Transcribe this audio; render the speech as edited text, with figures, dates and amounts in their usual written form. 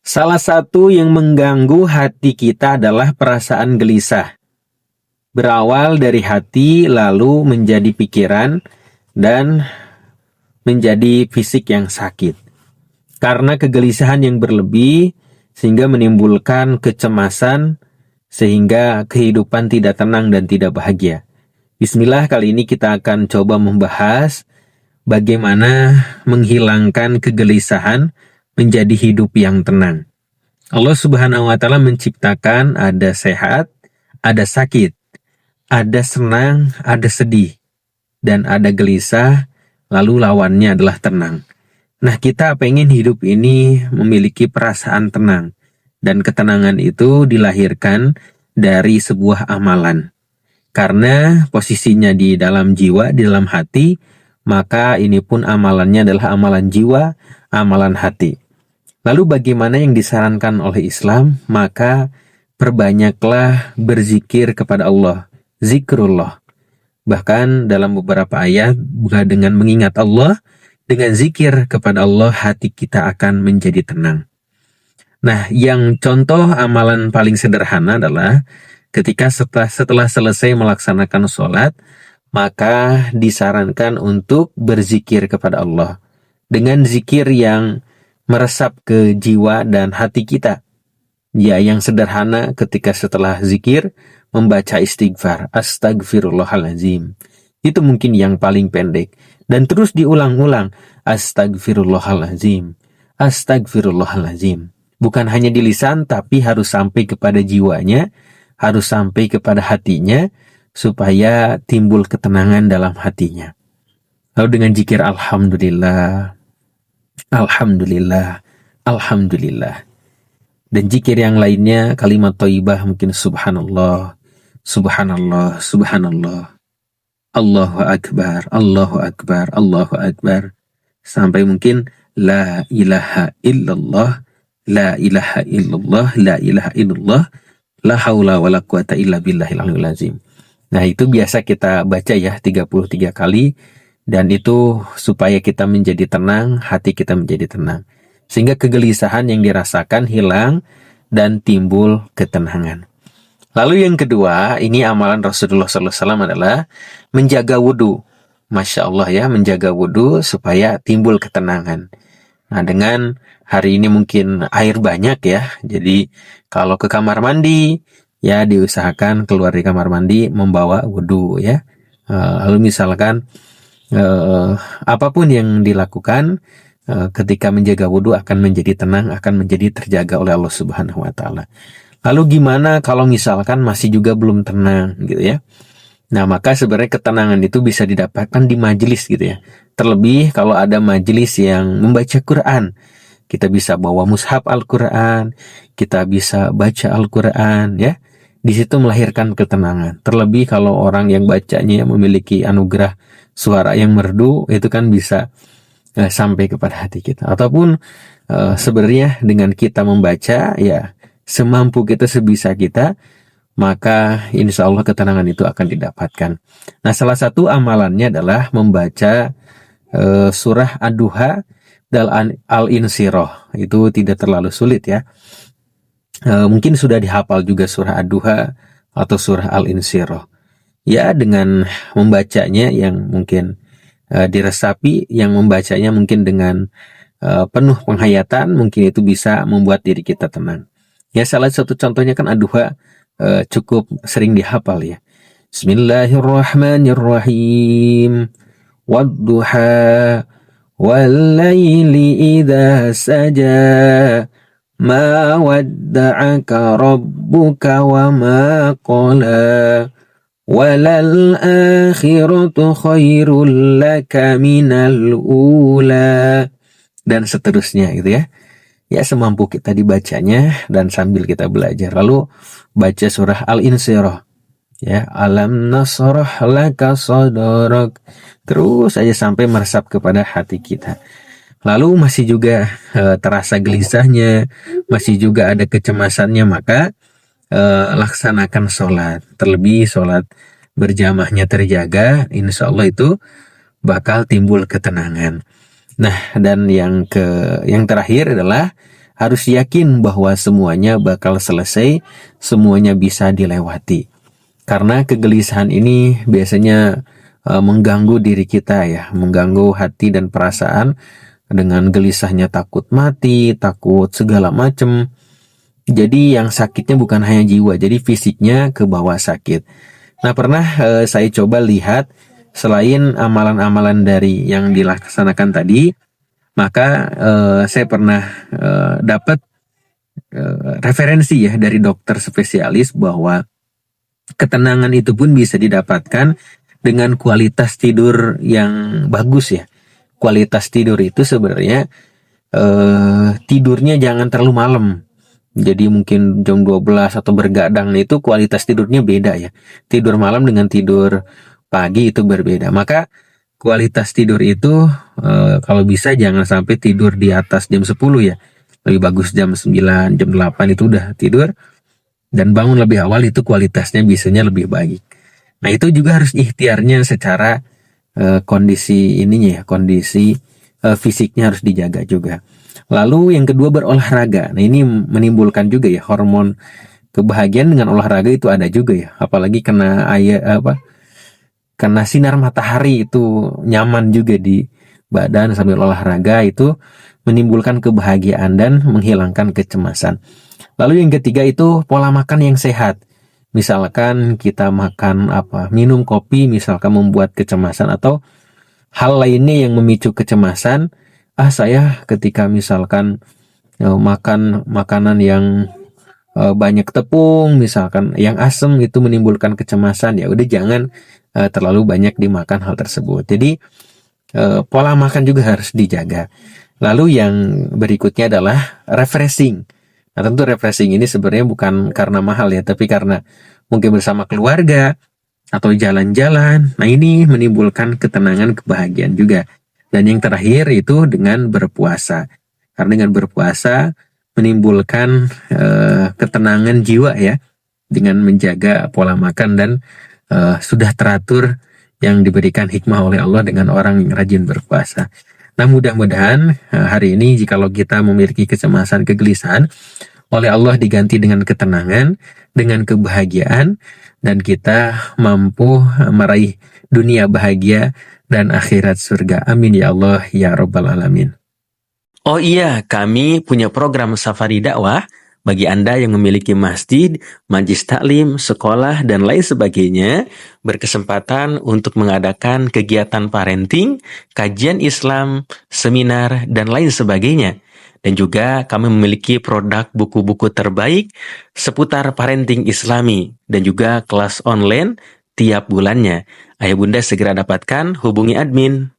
Salah satu yang mengganggu hati kita adalah perasaan gelisah. Berawal dari hati lalu menjadi pikiran dan menjadi fisik yang sakit. Karena kegelisahan yang berlebih sehingga menimbulkan kecemasan sehingga kehidupan tidak tenang dan tidak bahagia. Bismillah, kali ini kita akan coba membahas bagaimana menghilangkan kegelisahan menjadi hidup yang tenang. Allah Subhanahu wa Ta'ala menciptakan ada sehat, ada sakit, ada senang, ada sedih, dan ada gelisah, lalu lawannya adalah tenang. Nah, kita pengen hidup ini memiliki perasaan tenang, dan ketenangan itu dilahirkan dari sebuah amalan. Karena posisinya di dalam jiwa, di dalam hati, maka ini pun amalannya adalah amalan jiwa, amalan hati. Lalu bagaimana yang disarankan oleh Islam? Maka perbanyaklah berzikir kepada Allah, zikrullah. Bahkan dalam beberapa ayat, dengan mengingat Allah, dengan zikir kepada Allah, hati kita akan menjadi tenang. Nah, yang contoh amalan paling sederhana adalah ketika setelah selesai melaksanakan sholat, maka disarankan untuk berzikir kepada Allah. Dengan zikir yang meresap ke jiwa dan hati kita. Ya, yang sederhana ketika setelah zikir, membaca istighfar, astagfirullahalazim. Itu mungkin yang paling pendek. Dan terus diulang-ulang, astagfirullahalazim, astagfirullahalazim. Bukan hanya di lisan, tapi harus sampai kepada jiwanya, harus sampai kepada hatinya, supaya timbul ketenangan dalam hatinya. Lalu dengan zikir alhamdulillah, alhamdulillah, alhamdulillah. Dan zikir yang lainnya, kalimat thayyibah mungkin subhanallah, subhanallah, subhanallah, Allahu akbar, Allahu akbar, Allahu akbar. Sampai mungkin la ilaha illallah, la ilaha illallah, la ilaha illallah, la haula wa la quwata illa billahil aliyil azim. Nah, itu biasa kita baca ya 33 kali, dan itu supaya kita menjadi tenang, hati kita menjadi tenang. Sehingga kegelisahan yang dirasakan hilang dan timbul ketenangan. Lalu yang kedua, ini amalan Rasulullah SAW adalah menjaga wudhu. Masya Allah ya, menjaga wudhu supaya timbul ketenangan. Nah, dengan hari ini mungkin air banyak ya, jadi kalau ke kamar mandi, ya diusahakan keluar di kamar mandi membawa wudhu ya. Lalu misalkan apapun yang dilakukan, ketika menjaga wudhu akan menjadi tenang, akan menjadi terjaga oleh Allah Subhanahu wa Ta'ala. Lalu gimana kalau misalkan masih juga belum tenang gitu ya? Nah, maka sebenarnya ketenangan itu bisa didapatkan di majelis gitu ya. Terlebih kalau ada majelis yang membaca Quran, kita bisa bawa mushaf Al-Quran, kita bisa baca Al-Quran ya. Di situ melahirkan ketenangan. Terlebih kalau orang yang bacanya memiliki anugerah suara yang merdu, itu kan bisa sampai kepada hati kita. Ataupun sebenarnya dengan kita membaca ya semampu kita, sebisa kita, maka insya Allah ketenangan itu akan didapatkan. Nah, salah satu amalannya adalah membaca surah Ad-Duha dan Al-Insyirah. Itu tidak terlalu sulit ya. Mungkin sudah dihafal juga surah Ad-Duha atau surah Al-Insyirah. Ya, dengan membacanya yang mungkin diresapi, yang membacanya mungkin dengan penuh penghayatan, mungkin itu bisa membuat diri kita tenang. Ya, salah satu contohnya kan Ad-Duha cukup sering dihafal ya. Bismillahirrahmanirrahim. Wad-duha wal-laili idza saja. Ma wadda'aka rabbuka wa ma qala. Walal akhiratu khairul laka minal ula. Dan seterusnya gitu ya. Ya, semampu kita dibacanya dan sambil kita belajar. Lalu baca surah Al-Insyirah. Ya, alam nasrah laka sadrak. Terus aja sampai meresap kepada hati kita. Lalu masih juga terasa gelisahnya, masih juga ada kecemasannya, maka laksanakan sholat. Terlebih sholat berjamaahnya terjaga, insya Allah itu bakal timbul ketenangan. Nah, dan yang terakhir adalah harus yakin bahwa semuanya bakal selesai, semuanya bisa dilewati. Karena kegelisahan ini biasanya mengganggu diri kita ya, mengganggu hati dan perasaan dengan gelisahnya takut mati, takut segala macem. Jadi yang sakitnya bukan hanya jiwa, jadi fisiknya ke bawah sakit. Nah, pernah saya coba lihat selain amalan-amalan dari yang dilaksanakan tadi, maka saya pernah dapat referensi ya dari dokter spesialis bahwa ketenangan itu pun bisa didapatkan dengan kualitas tidur yang bagus ya. Kualitas tidur itu sebenarnya tidurnya jangan terlalu malam. Jadi mungkin jam 12 atau bergadang itu kualitas tidurnya beda ya. Tidur malam dengan tidur pagi itu berbeda. Maka kualitas tidur itu kalau bisa jangan sampai tidur di atas jam 10 ya. Lebih bagus jam 9, jam 8 itu udah tidur. Dan bangun lebih awal itu kualitasnya biasanya lebih baik. Nah itu juga harus ikhtiarnya secara kondisi ininya ya, kondisi fisiknya harus dijaga juga. Lalu yang kedua berolahraga. Nah ini menimbulkan juga ya hormon kebahagiaan dengan olahraga itu ada juga ya. Apalagi kena kena sinar matahari itu nyaman juga di badan sambil olahraga itu menimbulkan kebahagiaan dan menghilangkan kecemasan. Lalu yang ketiga itu pola makan yang sehat. Misalkan kita makan minum kopi misalkan membuat kecemasan atau hal lainnya yang memicu kecemasan. Saya ketika misalkan makan makanan yang banyak tepung, misalkan yang asam itu menimbulkan kecemasan, ya udah jangan terlalu banyak dimakan hal tersebut. Jadi pola makan juga harus dijaga. Lalu yang berikutnya adalah refreshing. Nah tentu refreshing ini sebenarnya bukan karena mahal ya, tapi karena mungkin bersama keluarga atau jalan-jalan. Nah ini menimbulkan ketenangan, kebahagiaan juga. Dan yang terakhir itu dengan berpuasa. Karena dengan berpuasa menimbulkan ketenangan jiwa ya, dengan menjaga pola makan dan sudah teratur yang diberikan hikmah oleh Allah dengan orang yang rajin berpuasa. Nah mudah-mudahan hari ini jikalau kita memiliki kecemasan, kegelisahan, oleh Allah diganti dengan ketenangan, dengan kebahagiaan, dan kita mampu meraih dunia bahagia dan akhirat surga. Amin ya Allah ya Rabbal Alamin. Oh iya, kami punya program safari dakwah bagi Anda yang memiliki masjid, majlis taklim, sekolah, dan lain sebagainya, berkesempatan untuk mengadakan kegiatan parenting, kajian Islam, seminar, dan lain sebagainya. Dan juga kami memiliki produk buku-buku terbaik seputar parenting Islami dan juga kelas online tiap bulannya. Ayah Bunda segera dapatkan, hubungi admin.